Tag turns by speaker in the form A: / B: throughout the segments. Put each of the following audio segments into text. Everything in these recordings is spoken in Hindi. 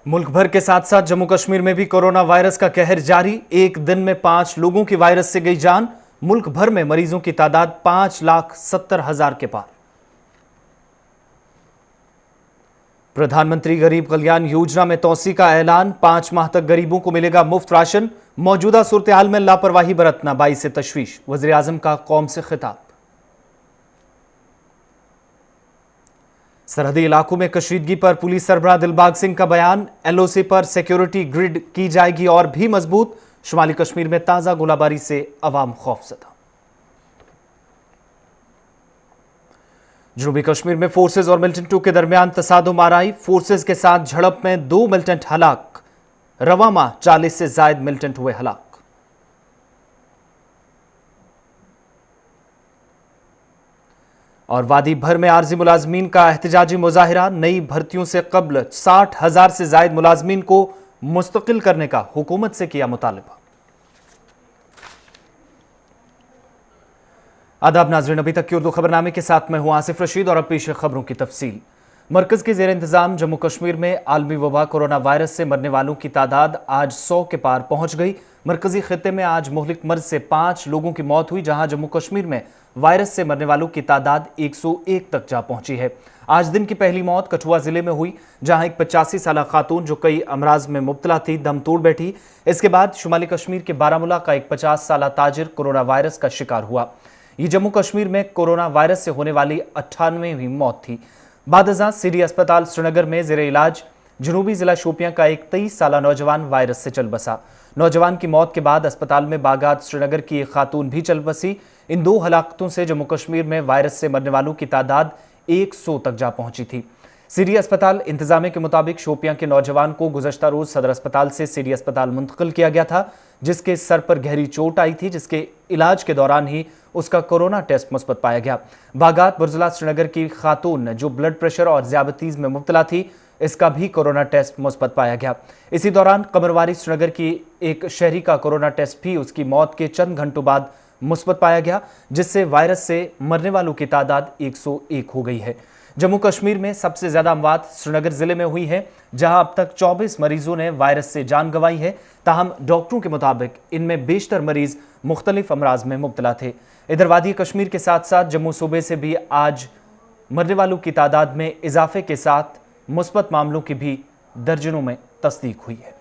A: मुल्क भर के साथ साथ जम्मू कश्मीर में भी कोरोना वायरस का कहर जारी। एक दिन में 5 लोगों की वायरस से गई जान। मुल्क भर में मरीजों की तादाद 5,70,000 के पार। प्रधानमंत्री गरीब कल्याण योजना में तोसी का ऐलान। 5 माह तक गरीबों को मिलेगा मुफ्त राशन। मौजूदा सूरत-ए-हाल में लापरवाही बरतना बाइस तशवीश। वज़ीर आज़म का कौम से खिताब। सरहदी इलाकों में कशीदगी पर पुलिस सरबराह दिलबाग सिंह का बयान। एलओसी पर सिक्योरिटी ग्रिड की जाएगी और भी मजबूत। शुमाली कश्मीर में ताजा गोलाबारी से अवाम खौफजदा। जनूबी कश्मीर में फोर्सेज और मिलिटेंट 2 के दरमियान तसादुम आराई। फोर्सेज के साथ झड़प में 2 मिलिटेंट हलाक। रवा माह 40 से जायद मिलिटेंट हुए हलाक। और वादी भर में आरजी मुलाजमीन का एहतजाजी मुजाहिरा। नई भर्तियों से कबल 60,000 से जायद मुलाजमीन को मुस्तकिल करने का हुकूमत से किया मुतालबा। आदाब नाज़रीन, अभी तक की उर्दू खबरनामे के साथ मैं हूं आसिफ रशीद और अब पेश है खबरों की तफसील। मरकज के ज़ेर इंतजाम जम्मू कश्मीर में आलमी वबा कोरोना वायरस से मरने वालों की तादाद आज 100 के पार पहुंच गई। मरकजी खित्ते में आज मुहलिक मर्ज से 5 लोगों की मौत हुई, जहां जम्मू कश्मीर में वायरस से मरने वालों की तादाद 101 तक जा पहुंची है। आज दिन की पहली मौत कठुआ जिले में हुई, जहां एक 85 साल खातून जो कई अमराज में मुब्तला थी दम तोड़ बैठी। इसके बाद शुमाली कश्मीर के बारामूला का एक 50 साल ताजिर कोरोना वायरस का शिकार हुआ। ये जम्मू कश्मीर में कोरोना वायरस से होने वाली 98वीं मौत थी। बादअज़ां सिरी अस्पताल श्रीनगर में ज़ेरे इलाज जनूबी जिला शोपियां का एक 23 साल नौजवान वायरस से चल बसा। नौजवान की मौत के बाद अस्पताल में बागात श्रीनगर की एक खातून भी चल बसी। इन 2 हलाकतों से जम्मू कश्मीर में वायरस से मरने वालों की तादाद 100 तक जा पहुंची थी। सिरी अस्पताल इंतजामिया के मुताबिक शोपियां के नौजवान को गुज़श्ता रोज सदर अस्पताल से सिरी अस्पताल मुंतकिल किया गया था, जिसके सर पर गहरी चोट आई थी, जिसके इलाज के दौरान ही उसका कोरोना टेस्ट मुस्बत पाया गया। बागात बुर्जला श्रीनगर की खातून जो ब्लड प्रेशर और ज़्यादतीज़ में मुब्तला थी, इसका भी कोरोना टेस्ट मुस्बत पाया गया। इसी दौरान कमरवारी श्रीनगर की एक शहरी का कोरोना टेस्ट भी उसकी मौत के चंद घंटों बाद मुस्बत पाया गया, जिससे वायरस से मरने वालों की तादाद 101 हो गई है। जम्मू कश्मीर में सबसे ज्यादा अमवात श्रीनगर जिले में हुई है, जहां अब तक 24 मरीजों ने वायरस से जान गंवाई है। ताहम डॉक्टरों के मुताबिक इनमें बेशतर मरीज मुख्तलिफ अमराज में मुब्तला थे। इधर वादी कश्मीर के साथ साथ जम्मू सूबे से भी आज मरने वालों की तादाद में इजाफे के साथ मुस्बत मामलों की भी दर्जनों में तस्दीक हुई है।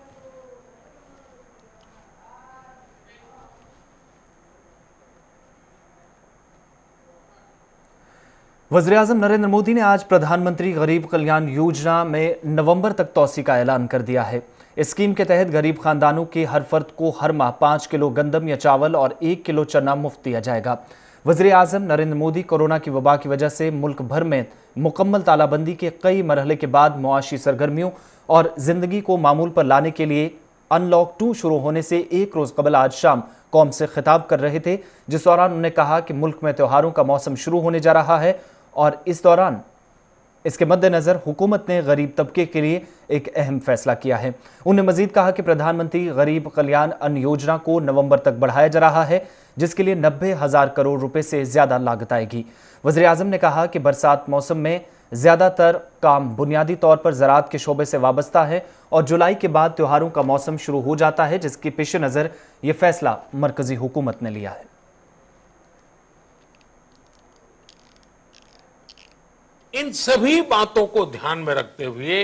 A: वज़ीर आज़म नरेंद्र मोदी ने आज प्रधानमंत्री गरीब कल्याण योजना में नवंबर तक तोसी का ऐलान कर दिया है। इस स्कीम के तहत गरीब खानदानों के हर फर्द को हर माह 5 किलो गंदम या चावल और 1 किलो चना मुफ्त दिया जाएगा। वज़ीर आज़म नरेंद्र मोदी कोरोना की वबा की वजह से मुल्क भर में मुकम्मल तालाबंदी के कई मरहले के बाद मुआशी सरगर्मियों और जिंदगी को मामूल पर लाने के लिए अनलॉक 2 शुरू होने से एक रोज कबल आज शाम कौम से खिताब कर रहे थे, जिस दौरान उन्होंने कहा कि मुल्क में त्योहारों का मौसम शुरू होने जा रहा है और इस दौरान इसके मद्देनजर हुकूमत ने गरीब तबके के लिए एक अहम फैसला किया है। उन्होंने मजीद कहा कि प्रधानमंत्री गरीब कल्याण अन्न योजना को नवंबर तक बढ़ाया जा रहा है, जिसके लिए 90,000 करोड़ रुपए से ज्यादा लागत आएगी। वज़ीर आज़म ने कहा कि बरसात मौसम में ज्यादातर काम बुनियादी तौर पर ज़राअत के शोबे से वाबस्ता है और जुलाई के बाद त्योहारों का मौसम शुरू हो जाता है, जिसके पेश नज़र यह फैसला मरकजी हुकूमत ने लिया है।
B: इन सभी बातों को ध्यान में रखते हुए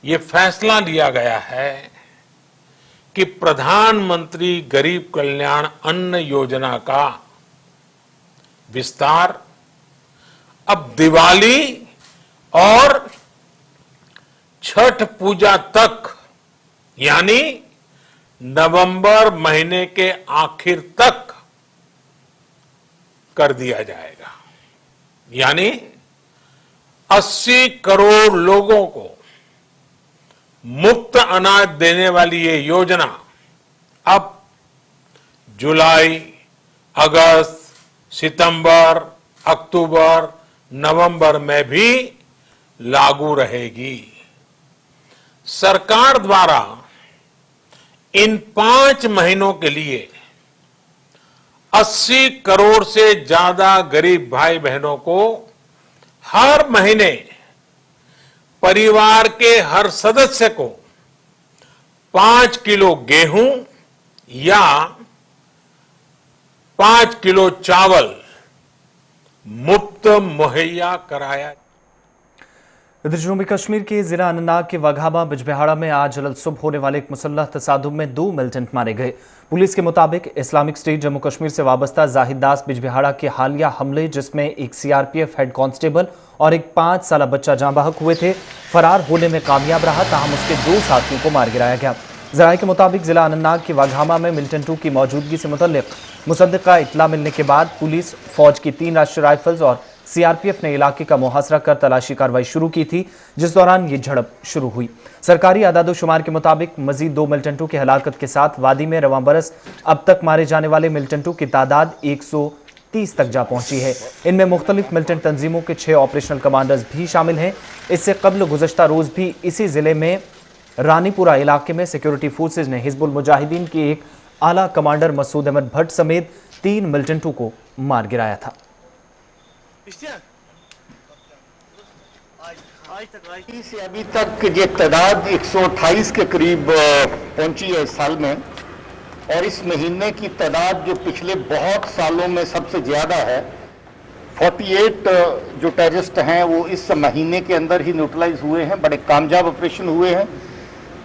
B: ये फैसला लिया गया है कि प्रधानमंत्री गरीब कल्याण अन्न योजना का विस्तार अब दिवाली और छठ पूजा तक, यानी नवंबर महीने के आखिर तक कर दिया जाएगा। यानी 80 करोड़ लोगों को मुफ्त अनाज देने वाली ये योजना अब जुलाई, अगस्त, सितंबर, अक्टूबर, नवंबर में भी लागू रहेगी। सरकार द्वारा इन 5 महीनों के लिए 80 करोड़ से ज्यादा गरीब भाई बहनों को हर महीने परिवार के हर सदस्य को 5 किलो गेहूं या 5 किलो चावल मुफ्त मुहैया कराया।
A: इधर जम्मू कश्मीर के जिला अनंतनाग के वाघाबा बिजबिहाड़ा में आज जल्द सुबह होने वाले एक मुसल्लह तसादुम में 2 मिलिटेंट मारे गए। पुलिस के मुताबिक इस्लामिक स्टेट जम्मू कश्मीर से वाबस्ता जाहिद दास बिजबिहाड़ा के हालिया हमले, जिसमें एक सीआरपीएफ हेड कांस्टेबल और एक 5 साला बच्चा जाँ बहक हुए थे, फरार होने में कामयाब रहा, ताहम उसके 2 साथियों को मार गिराया गया। जराये के मुताबिक जिला अनंतनाग के वाघामा में मिलिटेंटों की मौजूदगी से मुतल्लिक मुसद्दिका इत्तला मिलने के बाद पुलिस, फौज की 3 राष्ट्रीय राइफल्स और सीआरपीएफ ने इलाके का मुहासरा कर तलाशी कार्रवाई शुरू की थी, जिस दौरान ये झड़प शुरू हुई। सरकारी आदादोशुमार के मुताबिक मजीद 2 मिलिटेंटों की हलाकत के साथ वादी में रवां बरस अब तक मारे जाने वाले मिलिटेंटों की तादाद 130 तक जा पहुंची है। इनमें मुख्तलिफ मिलिटेंट तंजीमों के 6 ऑपरेशनल कमांडर्स भी शामिल हैं। इससे कबल गुज़श्ता रोज भी इसी जिले में रानीपुरा इलाके में सिक्योरिटी फोर्सेज ने हिजबुल मुजाहिदीन के एक आला कमांडर मसूद अहमद भट्ट समेत 3 मिलिटेंटों को मार गिराया था।
C: से अभी तक ये तादाद 128 के करीब पहुंची है इस साल में, और इस महीने की तादाद जो पिछले बहुत सालों में सबसे ज़्यादा है। 48 जो टेररिस्ट हैं वो इस महीने के अंदर ही न्यूट्रलाइज हुए हैं। बड़े कामयाब ऑपरेशन हुए हैं।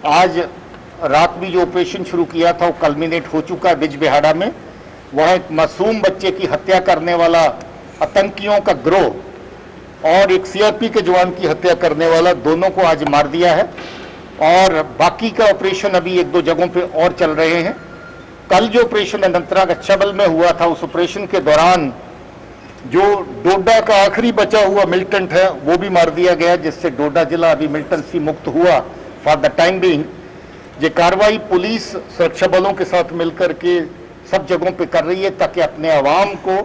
C: आज रात भी जो ऑपरेशन शुरू किया था वो कल्मिनेट हो चुका है बिजबिहाड़ा में। वह एक मासूम बच्चे की हत्या करने वाला आतंकियों का गिरोह और एक सीआरपी के जवान की हत्या करने वाला, दोनों को आज मार दिया है। और बाकी का ऑपरेशन अभी 1-2 जगहों पे और चल रहे हैं। कल जो ऑपरेशन अनंतनाग अच्छाबल में हुआ था, उस ऑपरेशन के दौरान जो डोडा का आखिरी बचा हुआ मिलिटेंट है वो भी मार दिया गया, जिससे डोडा जिला अभी मिलिटेंसी मुक्त हुआ फॉर द टाइम बीइंग। ये कार्रवाई पुलिस सुरक्षा बलों के साथ मिलकर के सब जगहों पे कर रही है ताकि अपने आवाम को।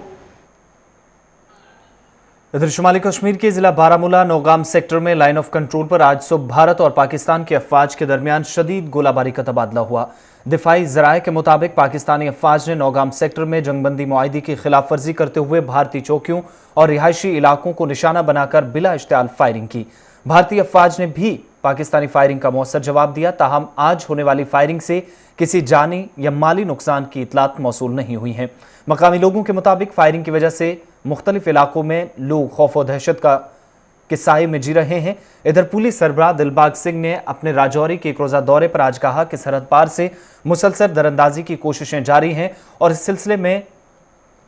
A: इधर शुमाली कश्मीर के जिला बारामूला नौगाम सेक्टर में लाइन ऑफ कंट्रोल पर आज सुबह भारत और पाकिस्तान के अफवाज के दरमियान शदीद गोलाबारी का तबादला हुआ। दिफाई जराये के मुताबिक पाकिस्तानी अफवाज ने नौगाम सेक्टर में जंगबंदी मुआहदे की खिलाफ वर्जी करते हुए भारतीय चौकियों और रिहायशी इलाकों को निशाना बनाकर बिला इश्तियाल फायरिंग की। भारतीय अफवाज ने भी पाकिस्तानी फायरिंग का मौसर जवाब दिया, ताहम आज होने वाली फायरिंग से किसी जानी या माली नुकसान की इतलात मौसूल नहीं हुई हैं। मकामी लोगों के मुताबिक फायरिंग की वजह से मुख्तलिफ इलाकों में लोग खौफ और दहशत के साए में जी रहे हैं। इधर पुलिस सरबराह दिलबाग सिंह ने अपने राजौरी के एक रोजा दौरे पर आज कहा कि सरहद पार से मुसलसल दरअंदाजी की कोशिशें जारी हैं और इस सिलसिले में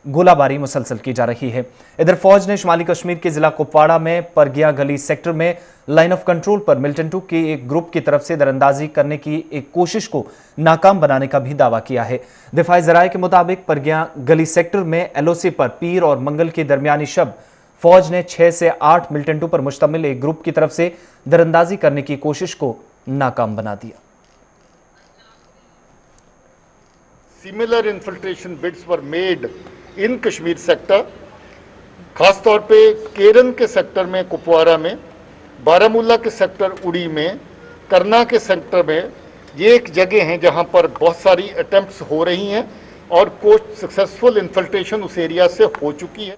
A: गोलाबारी मुसलसल की जा रही है। इधर फौज ने शुमाली कश्मीर के जिला कुपवाड़ा में परगिया गली सेक्टर में लाइन ऑफ कंट्रोल पर मिलिटेंटों के एक ग्रुप की तरफ से दरअंदाजी करने की एक कोशिश को नाकाम बनाने का भी दावा किया है। दिफाई जराये के मुताबिक परगिया गली सेक्टर में एलओसी पर पीर और मंगल के दरमियानी शब फौज ने 6 से 8 मिलिटेंटों पर मुश्तमिल एक ग्रुप की तरफ से दरअंदाजी करने की कोशिश को नाकाम बना दिया।
C: Similar infiltration bids were made in Kashmir sector, खासतौर पे केरन के सेक्टर में कुपवारा में, बारामूला के सेक्टर उड़ी में, करना के सेक्टर में। ये एक जगह है जहां पर बहुत सारी अटेम्प्ट्स हो रही हैं और कुछ सक्सेसफुल इन्फिल्ट्रेशन उस एरिया से हो चुकी है।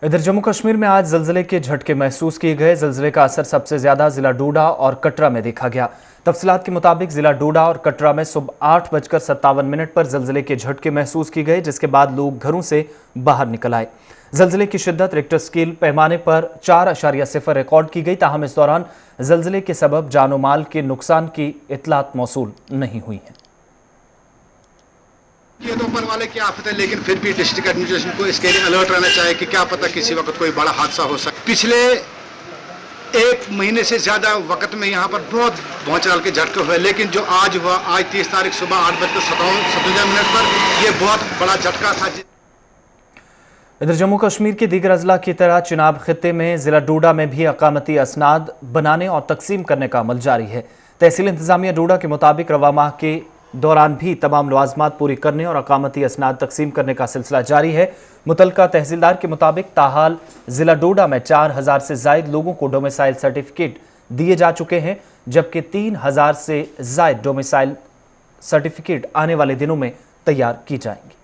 A: इधर जम्मू कश्मीर में आज जल्जले के झटके महसूस किए गए। जल्जले का असर सबसे ज्यादा जिला डोडा और कटरा में देखा गया। तफसीलात के मुताबिक जिला डोडा और कटरा में सुबह 8:57 पर जल्जले के झटके महसूस किए गए, जिसके बाद लोग घरों से बाहर निकल आए। जल्जले की शिद्दत रिक्टर स्केल पैमाने पर 4.0 रिकॉर्ड की गई, ताहम इस दौरान जल्जले के सबब जानो माल के नुकसान की इतलात मौसूल नहीं हुई है।
D: ये तो ऊपर वाले की आफत है, लेकिन फिर भी डिस्ट्रिक्ट एडमिनिस्ट्रेशन को इसके लिए अलर्ट रहना चाहिए कि क्या पता किसी वक्त कोई बड़ा हादसा हो सकता। पिछले 1 महीने से ज्यादा वक्त में यहाँ पर बहुत भौचाल के झटके हुए, लेकिन जो आज हुआ, आज 30 तारीख सुबह 8:57 पर ये बहुत बड़ा झटका था।
A: इधर जम्मू कश्मीर के दीगर अजला की तरह चिनाब खित्ते में जिला डोडा में भी अकामती असनाद बनाने और तकसीम करने का अमल जारी है। तहसील इंतजामिया डोडा के मुताबिक रवा माह के दौरान भी तमाम लवाजमात पूरी करने और अकामती असनाद तकसीम करने का सिलसिला जारी है। मुतलका तहसीलदार के मुताबिक ताहाल जिला डोडा में 4000 से जायद लोगों को डोमिसाइल सर्टिफिकेट दिए जा चुके हैं, जबकि 3000 से जायद डोमिसाइल सर्टिफिकेट आने वाले दिनों में तैयार की जाएंगी।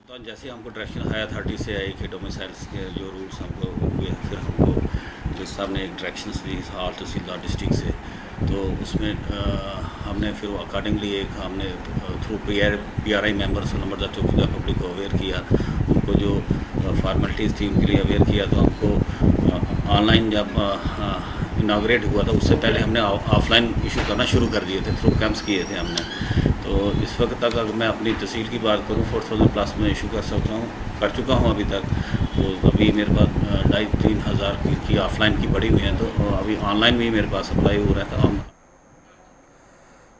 E: तो जैसे हमको डायरेक्शन हाई अथॉरिटी से आई कि डोमिसाइल्स के जो रूल्स हमको हुए, फिर हमको जो साहब ने एक डायरेक्शन दी हाल तहसीलदार डिस्ट्रिक्ट से, तो उसमें हमने फिर अकॉर्डिंगली एक हमने थ्रू PRI मेंबर्स नंबरदार चौकीदार पब्लिक को अवेयर किया, उनको जो फॉर्मेलिटीज़ थी उनके लिए अवेयर किया। तो हमको ऑनलाइन जब इनाग्रेट हुआ था उससे पहले हमने ऑफलाइन इशू करना शुरू कर दिए थे, थ्रू कैंप्स किए थे हमने। तो इस वक्त तक अगर मैं अपनी तहसील की बात करूँ 4000+ में इशू कर चुका हूँ अभी तक। तो अभी मेरे पास 2,500-3 हज़ार की ऑफलाइन की पड़ी हुई हैं, तो अभी ऑनलाइन भी मेरे पास अप्लाई हो रहा था।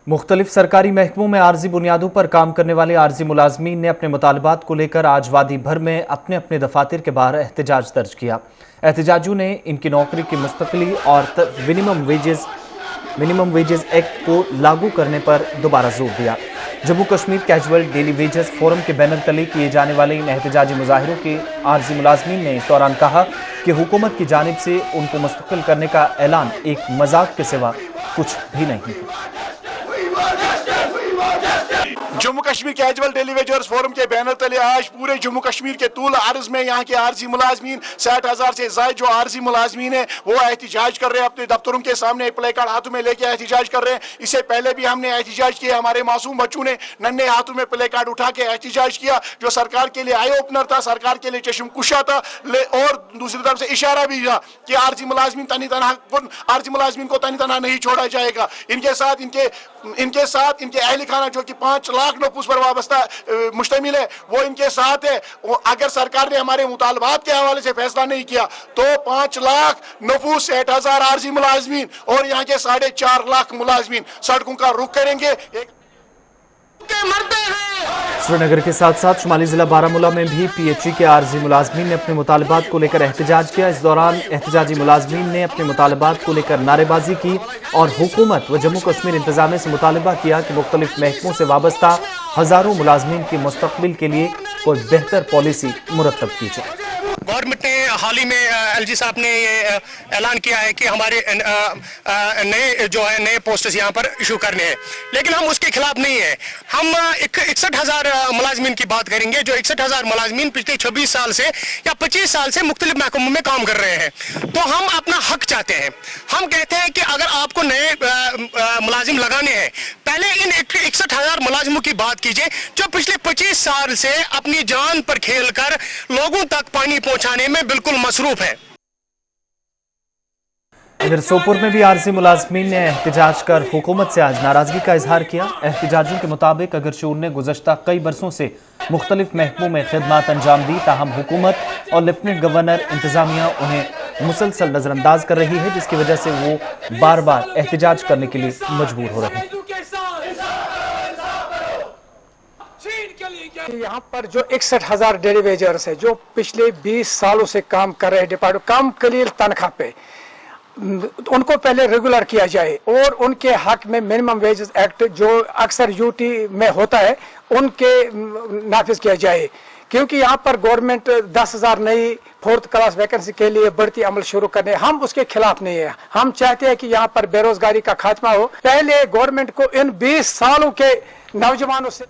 A: मुख्तलिफ सरकारी महकमों में आर्जी बुनियादों पर काम करने वाले आर्जी मुलाजमीन ने अपने मुतालबात को लेकर आज वादी भर में अपने अपने दफातर के बाहर एहतजाज दर्ज किया। एहतजाजियों ने इनकी नौकरी की मुस्तकिली और मिनिमम वेजेस एक्ट को लागू करने पर दोबारा जोर दिया। Jammu Kashmir casual daily wages forum के बैनर तले किए जाने वाले इन एहतजाजी मुजाहिरों के आर्जी मुलाजमीन ने इस दौरान कहा कि हुकूमत की जानिब से उनको मुस्तकिल करने का ऐलान एक मजाक के सिवा कुछ भी नहीं है।
F: Jammu Kashmir casual daily wagers forum के बैनर तले आज पूरे जम्मू कश्मीर के तूल अर्ज में यहाँ के आर्जी मुलाजमीन 60,000 से ज्यादा जो आर्जी मुलाजमीन है वो एहतजाज कर रहे हैं, अपने दफ्तरों के सामने प्ले कार्ड हाथों में लेके एहतजाज कर रहे हैं। इससे पहले भी हमने एहतजाज किया, हमारे मासूम बच्चों ने नन्हे हाथों में प्ले कार्ड उठा के एहतजाज किया, जो सरकार के लिए आई ओपनर था, सरकार के लिए चश्म कुशा था। और दूसरी तरफ से इशारा भी था कि आर्जी मुलाजमीन को तनी तनहा नहीं छोड़ा जाएगा। इनके साथ इनके अहल खाना जो कि 5 लाख नफूस पर वाबस्ता मुश्तमिल है वो इनके साथ है। अगर सरकार ने हमारे मुतालबात के हवाले से फैसला नहीं किया तो 5 लाख नफूस 60,000 आर्जी मुलाजमीन और यहाँ के 4.5 लाख मुलाजमीन सड़कों का रुख करेंगे।
A: श्रीनगर के साथ साथ शुमाली जिला बारामूला में भी PHE के आर्जी मुलाजमीन ने अपने मुतालबात को लेकर एहतजाज किया। इस दौरान एहतजाजी मुलाजमीन ने अपने मुतालबात को लेकर नारेबाजी की और हुकूमत व जम्मू कश्मीर इंतजामिया से मुतालबा किया कि मुख्तलिफ महकमों से वाबस्ता हजारों मुलाजमीन की मुस्तकबिल के लिए कोई बेहतर पॉलिसी मुरतब की जाए।
G: गवर्नमेंट ने हाल ही में LG साहब ने ये ऐलान किया है कि हमारे नए पोस्टर्स यहाँ पर इशू करने हैं, लेकिन हम उसके खिलाफ नहीं है। हम 61,000 मुलाजमीन की बात करेंगे, जो 61,000 मुलाजमीन पिछले 26 साल से या 25 साल से मुख्तलिफ महकमों में काम कर रहे हैं। तो हम अपना हक चाहते हैं। हम कहते हैं कि अगर आपको नए मुलाजिम लगाने हैं, पहले इन 61,000 मुलाजिमों की बात कीजिए जो पिछले 25 साल से अपनी जान पर खेलकर लोगों तक पानी पहुंचाने में बिल्कुल मसरूफ है।
A: इधर सोपुर में भी आर्जी मुलाजमीन ने एहतजाज कर हुकूमत से आज नाराजगी का इजहार किया। एहतजाजियों के मुताबिक अगरचे उन्होंने गुज़श्ता कई बरसों से मुख्तलिफ महकमों में खिदमत अंजाम दी, ताहम हुकूमत और लेफ्टिनेंट गवर्नर इंतजामिया उन्हें मुसलसल नजरअंदाज कर रही है, जिसकी वजह से वो बार बार एहतजाज करने के लिए मजबूर हो रहे हैं।
H: यहाँ पर जो 61,000 डेली वेजर्स है जो पिछले 20 सालों से काम कर रहे हैं डिपार्टमेंट कम कलील तनख्वाह पे, उनको पहले रेगुलर किया जाए और उनके हक में मिनिमम वेजेस एक्ट जो अक्सर यूटी में होता है उनके नाफिज किया जाए, क्योंकि यहाँ पर गवर्नमेंट 10,000 नई 4th क्लास वैकेंसी के लिए बढ़ती अमल शुरू करने, हम उसके खिलाफ नहीं है। हम चाहते हैं कि यहाँ पर बेरोजगारी का खात्मा हो। पहले गवर्नमेंट को इन 20 सालों के नौजवानों से।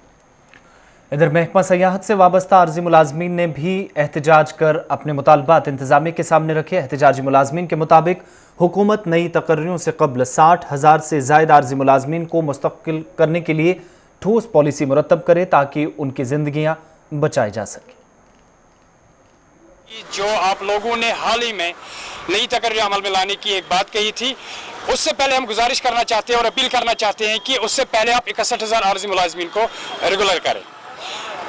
A: इधर महकमा सयाहत से वाबस्ता आर्जी मुलाजमीन ने भी एहतजाज कर अपने मुतालबात इंतजामिया के सामने रखे। एहतजाजी मुलाजमीन के मुताबिक हुकूमत नई तकर्रियों से कबल 60,000 से ज्यादा आर्जी मुलाजमीन को मुस्तकिल करने के लिए ठोस पॉलिसी मुरतब करे ताकि उनकी जिंदगियां बचाई जा सके।
G: जो आप लोगों ने हाल ही में नई तकर्री अमल में लाने की एक बात कही थी, उससे पहले हम गुजारिश करना चाहते हैं और अपील करना चाहते हैं कि उससे पहले आप 61,000 आर्जी मुलाजमीन को रेगुलर करें।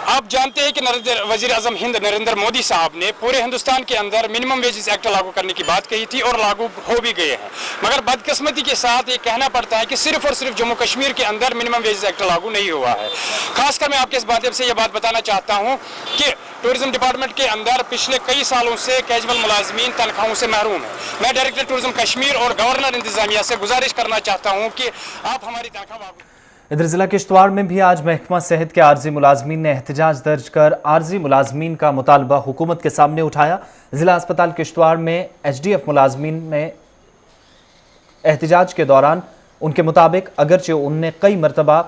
G: आप जानते हैं कि वजीर आजम हिंद नरेंद्र मोदी साहब ने पूरे हिंदुस्तान के अंदर मिनिमम वेजेस एक्ट लागू करने की बात कही थी और लागू हो भी गए हैं, मगर बदकिस्मती के साथ ये कहना पड़ता है कि सिर्फ और सिर्फ जम्मू कश्मीर के अंदर मिनिमम वेजेस एक्ट लागू नहीं हुआ है। खासकर मैं आपके इस माध्यम से ये बात बताना चाहता हूँ कि टूरिज्म डिपार्टमेंट के अंदर पिछले कई सालों से कैजुअल मुलाजमीन तनख्वाहों से महरूम है। मैं डायरेक्टर टूरिज्म कश्मीर और गवर्नर इंतजामिया से गुजारिश करना चाहता हूँ कि आप हमारी तनख्वाह।
A: इधर जिला किश्तवाड़ में भी आज महकमा सेहत के आर्जी मुलाजमीन ने एहतजाज दर्ज कर आर्जी मुलाजमीन का मुतालबा हुकूमत के सामने उठाया। जिला अस्पताल किश्तवाड़ में HDF मुलाजमीन में एहतजाज के दौरान उनके मुताबिक अगरचे उनने कई मरतबा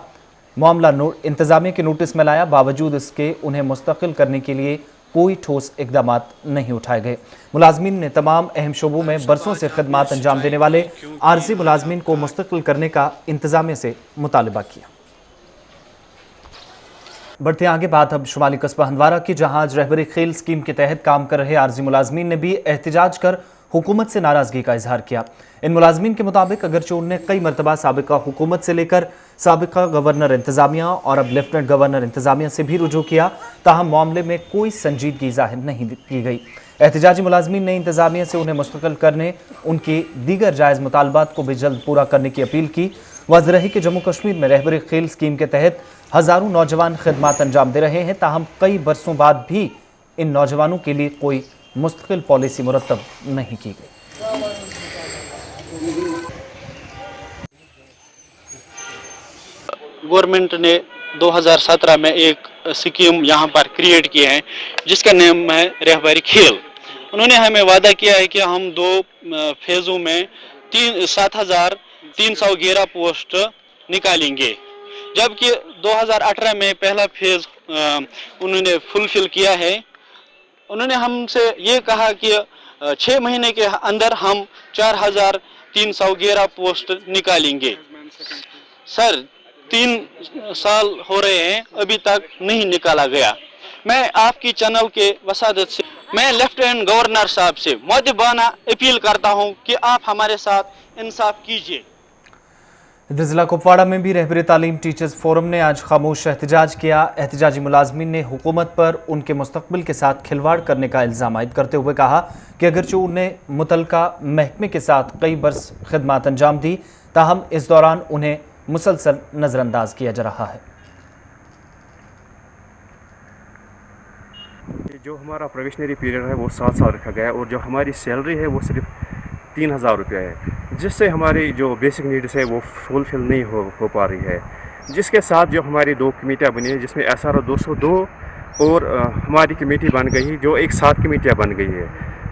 A: मामला इंतजामिया के नोटिस में लाया, बावजूद इसके उन्हें मुस्तकिल करने के लिए कोई ठोस इकदाम नहीं उठाए गए। मुलाजमीन ने तमाम अहम शोबों में बरसों से खिदमात अंजाम देने वाले आरजी मुलाजमीन को मुस्तकिल करने का इंतजामिया से मुतालबा किया। बढ़ते आगे बात अब शुमाली कस्बा हंदवारा की, जहां आज रहबरी खेल स्कीम के तहत काम कर रहे आरजी मुलाजमीन ने भी एहतजाज कर हुकूमत से नाराजगी का इजहार किया। इन मुलाजमीन के मुताबिक अगरचे उन्होंने कई मरतबा साबिका हुकूमत से लेकर साबिका गवर्नर इंतजामिया और अब लेफ्टिनेंट गवर्नर इंतजामिया से भी रुजू किया, ताहम मामले में कोई संजीदगी जाहिर नहीं की गई। एहतजाजी मुलाजमीन ने इंतजामिया से उन्हें मुस्तकिल करने, उनकी दीगर जायज़ मुतालबात को भी जल्द पूरा करने की अपील की। वाज़ेह रही कि जम्मू कश्मीर में रहबरी खेल स्कीम के तहत हज़ारों नौजवान खिदमात अंजाम दे रहे हैं, ताहम कई बरसों बाद भी इन नौजवानों के लिए कोई मुस्तकिल पॉलिसी मुरतब नहीं की गई।
I: गवर्नमेंट ने 2017 में एक स्कीम यहाँ पर क्रिएट की है जिसका नाम है रहबरी खेल। उन्होंने हमें वादा किया है कि हम 2 फेज़ों में 7,311 पोस्ट निकालेंगे, जबकि 2018 में पहला फेज़ उन्होंने फुलफिल किया है। उन्होंने हमसे ये कहा कि 6 महीने के अंदर हम 4,311 पोस्ट निकालेंगे। सर 3 साल हो रहे हैं, अभी तक नहीं निकाला गया। मैं आपकी चैनल के वसादत से मैं लेफ्टिनेंट गवर्नर साहब से मुअद्दबाना अपील करता हूं कि आप हमारे साथ इंसाफ कीजिए।
A: इधर जिला कुपवाड़ा में भी रहबरी तालीम टीचर्स फोरम ने आज खामोश एहतजाज किया। एहतजाजी मुलाजमीन ने हुकूमत पर उनके मुस्तकबिल के साथ खिलवाड़ करने का इल्ज़ाम आयद करते हुए कहा कि अगरचे उन्हें मुतलका महकमे के साथ कई बरस खिदमात अंजाम दी, ताहम इस दौरान उन्हें मुसलसल नज़रअंदाज किया जा रहा है।
J: जो हमारा प्रोबेशनरी पीरियड है वो 7 साल रखा गया है और जो हमारी सैलरी है वो सिर्फ 3,000 रुपया है, जिससे हमारी जो बेसिक नीड्स है वो फुलफिल नहीं हो पा रही है। जिसके साथ जो हमारी 2 कमेटियाँ बनी है, जिसमें SRO 202 और हमारी कमेटी बन गई, जो एक 7 कमेटियाँ बन गई है।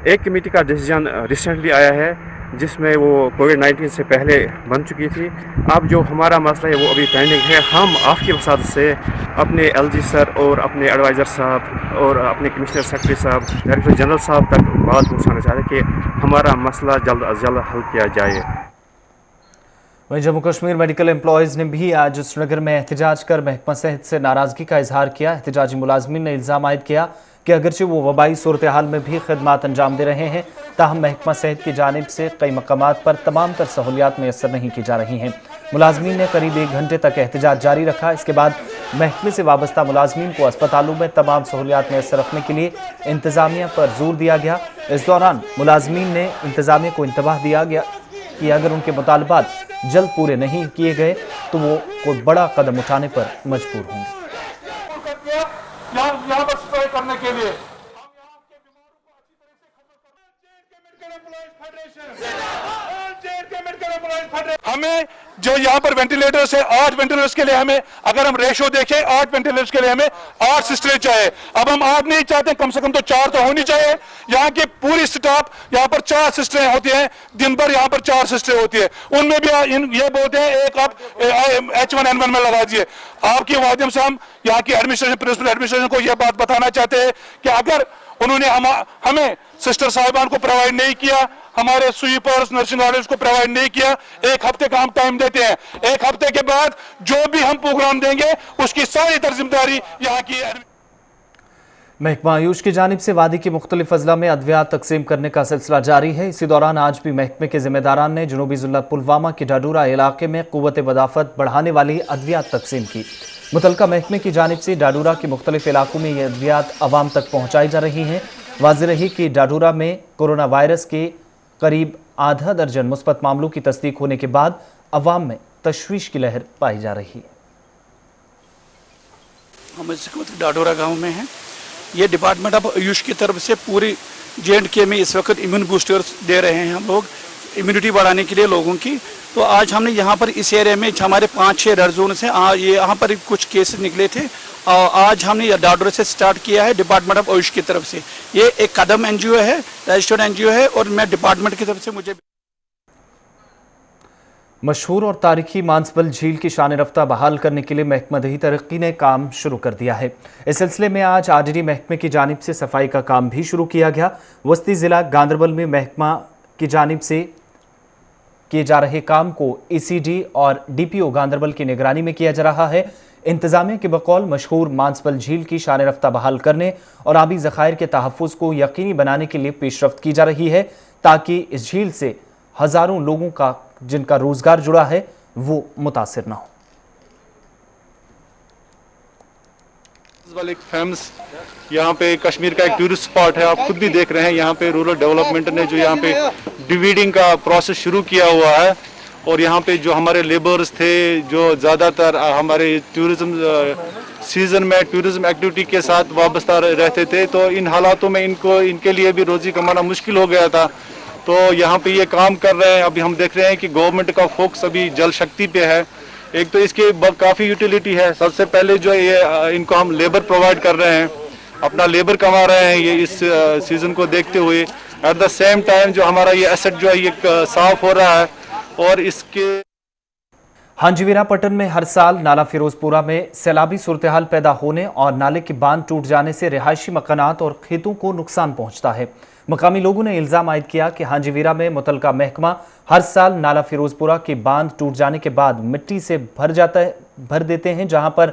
J: एक कमेटी का डिसीजन रिसेंटली आया है जिसमें वो कोविड-19 से पहले बन चुकी थी। अब जो हमारा मसला है वो अभी पेंडिंग है। हम आपकी वसादत से अपने LG सर और अपने एडवाइज़र साहब और अपने कमिश्नर सेक्रेटरी साहब, डायरेक्टर जनरल साहब तक बात पहुँचाना चाहते हैं कि हमारा मसला जल्द अज जल्द हल किया जाए।
A: वहीं जम्मू कश्मीर मेडिकल एम्प्लॉयज़ ने भी आज श्रीनगर में एहतजाज कर महकमा सेहत से नाराज़गी का इजहार किया। एहतजाजी मुलाजमीन ने इल्ज़ाम आयद किया कि अगरचे वो वबाई सूरत हाल में भी खिदमात अंजाम दे रहे हैं, ताहम महकमा सेहत की जानिब से कई मकामात पर तमाम तर सहूलियात मैसर नहीं की जा रही हैं। मुलाजमीन ने करीब 1 घंटे तक एहतजाज जारी रखा। इसके बाद महकमे से वाबस्ता मुलाजमीन को अस्पतालों में तमाम सहूलियात मैसर रखने के लिए इंतजामिया पर जोर दिया गया। इस दौरान मुलाजमीन ने इंतजामिया को इंतबाह दिया गया कि अगर उनके मुतालबात जल्द पूरे नहीं किए गए तो वो कोई बड़ा कदम उठाने पर मजबूर होंगे।
F: यहाँ पर स्प्रे करने के लिए हमें जो यहाँ पर वेंटिलेटर्स है, 8 वेंटिलेटर्स के लिए हमें, अगर हम रेशो देखें 8 वेंटिलेटर्स के लिए हमें 8 सिस्टरें चाहिए। अब हम 8 नहीं चाहते, कम से कम तो 4 तो होनी चाहिए। यहाँ की पूरी स्टाफ, यहाँ पर 4 सिस्टरें होती हैं, दिन भर यहाँ पर 4 सिस्टरें होती है। उनमें भी ये बोलते हैं एक आप H1N1 में लगा दीजिए। आपके माध्यम से हम यहाँ की एडमिनिस्ट्रेशन, प्रिंसिपल एडमिनिस्ट्रेशन को यह बात बताना चाहते हैं कि अगर उन्होंने हमें सिस्टर साहिबान को प्रोवाइड नहीं किया, हमारे स्वीपर्स, नर्सिंग ऑर्डर्स को प्रोवाइड नहीं किया, 1 हफ्ते का हम टाइम देते हैं। 1 हफ्ते के बाद जो भी हम प्रोग्राम देंगे उसकी सारी जिम्मेदारी यहाँ की।
A: महकमा आयुष की जानिब से वादी के मुख्तलिफ अजला में अद्वियात तकसीम करने का सिलसिला जारी है। इसी दौरान आज भी महकमे के जिम्मेदारान ने जनूबी जिला पुलवामा के डाडूरा इलाके में कुव्वत बदाफत बढ़ाने वाली अद्वियात तकसीम की। मुतलका महकमे की जानिब से डाडूरा के मुख्तलिफ इलाकों में ये अद्वियात आवाम तक पहुँचाई जा रही हैं। वाज़ेह रही कि डाडूरा में कोरोना वायरस के करीब आधा दर्जन मुस्बत मामलों की तस्दीक होने के बाद अवाम में तशवीश की लहर पाई जा रही है।
K: हम इस वक्त डाडोरा गांव में हैं। ये डिपार्टमेंट ऑफ आयुष की तरफ से पूरी J&K में इस वक्त इम्यून बूस्टर्स दे रहे हैं हम लोग, इम्यूनिटी बढ़ाने के लिए लोगों की। तो आज हमने यहाँ पर इस एरिया में हमारे 5-6 रेड जोन से ये यहाँ पर कुछ केसेस निकले थे और आज हमने डाडोरा से स्टार्ट किया है डिपार्टमेंट ऑफ आयुष की तरफ से। ये एक कदम NGO है, रजिस्टर्ड NGO है और मैं डिपार्टमेंट की तरफ से मुझे
A: मशहूर और तारीखी मानसबल झील की शान रफ्ता बहाल करने के लिए महकमा दही तरक्की ने काम शुरू कर दिया है। इस सिलसिले में आज आरडीडी महकमे की जानिब से सफाई का काम भी शुरू किया गया। वस्ती जिला गांदरबल में महकमा की जानिब से किए जा रहे काम को ईसीडी और डीपीओ गांदरबल की निगरानी में किया जा रहा है। इंतजामिया के बकौल मशहूर मानसबल झील की शान रफ्ता बहाल करने और आबी ज़खायर के तहफ़्फ़ुज़ को यकीनी बनाने के लिए पेशरफ्त की जा रही है, ताकि इस झील से हज़ारों लोगों का जिनका रोजगार जुड़ा है वो मुतासिर ना हो।
F: एक फेमस यहाँ पे कश्मीर का एक टूरिस्ट स्पॉट है, आप खुद भी देख रहे हैं। यहाँ पे रूरल डेवलपमेंट ने जो यहाँ पे डिवीडिंग का प्रोसेस शुरू किया हुआ है, और यहाँ पे जो हमारे लेबर्स थे जो ज़्यादातर हमारे टूरिज्म सीजन में टूरिज्म एक्टिविटी के साथ वाबस्ता रहते थे, तो इन हालातों में इनके लिए भी रोजी कमाना मुश्किल हो गया था। तो यहाँ पे ये काम कर रहे हैं। अभी हम देख रहे हैं कि गवर्नमेंट का फोकस अभी जल शक्ति पे है। एक तो इसकी काफ़ी यूटिलिटी है। सबसे पहले जो ये इनको हम लेबर प्रोवाइड कर रहे हैं, अपना लेबर कमा रहे हैं ये इस सीज़न को देखते हुए। एट द सेम टाइम जो हमारा ये एसेट जो है ये साफ हो रहा है। और इसके
A: हांजीवीरा पट्टन में हर साल नाला फिरोजपुरा में सैलाबी सूरत-ए-हाल पैदा होने और नाले की बांध टूट जाने से रिहायशी मकानात और खेतों को नुकसान पहुंचता है। मकामी लोगों ने इल्जाम आयद किया कि हांजीवीरा में मुतलका महकमा हर साल नाला फिरोजपुरा की बांध टूट जाने के बाद मिट्टी से भर देते हैं, जहां पर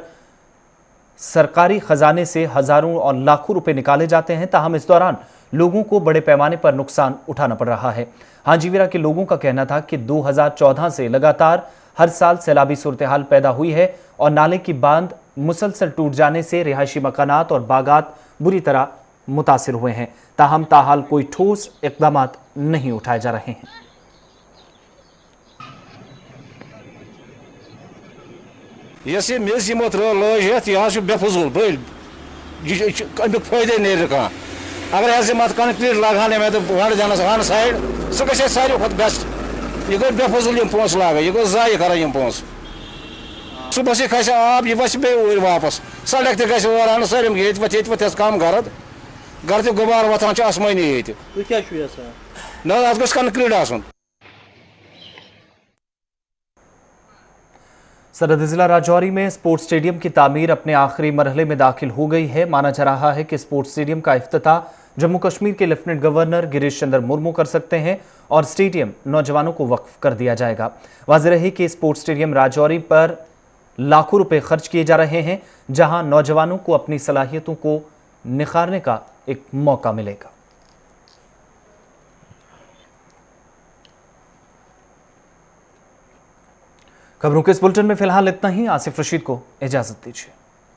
A: सरकारी खजाने से हजारों और लाखों रुपए निकाले जाते हैं। ताहम इस दौरान लोगों को बड़े पैमाने पर नुकसान उठाना पड़ रहा है। हांजीवीरा के लोगों का कहना था कि 2014 से लगातार हर साल सैलाबी सूरत-ए-हाल पैदा हुई है और नाले की बांध मुसलसल टूट जाने से रिहायशी मकानात और बागात बुरी तरह मुतासिर हुए हैं। ताहम ताहाल कोई ठोस इक़दाम नहीं उठाए जा रहे हैं।
L: ये मेज यमो त्रो लज यहाँ बेफजूल बड़ अमुक फायदे नेर कह अगर ऐसे मत कंक्रीट लगाने में तो वन जानस वन साइड सह गए सारे खुद बेस्ट। यह गो बेफजूल पोस लाग, यह गो जाय कर पोस। सुबह खस आब यह वस बे वापस सड़क तह सारे ये कम गर्द घर तो गुबार वथान आसमानी ये ना अत कंक्रीट आसन।
A: सरहद जिला राजौरी में स्पोर्ट्स स्टेडियम की तामीर अपने आखिरी मरहले में दाखिल हो गई है। माना जा रहा है कि स्पोर्ट्स स्टेडियम का इफ्तिताह जम्मू कश्मीर के लेफ्टिनेंट गवर्नर गिरीश चंद्र मुर्मू कर सकते हैं और स्टेडियम नौजवानों को वक्फ कर दिया जाएगा। वाज़ेह रहे कि स्पोर्ट्स स्टेडियम राजौरी पर लाखों रुपए खर्च किए जा रहे हैं, जहां नौजवानों को अपनी सलाहियतों को निखारने का एक मौका मिलेगा। खबरों के इस बुलेटिन में फिलहाल इतना ही। आसिफ रशीद को इजाजत दीजिए।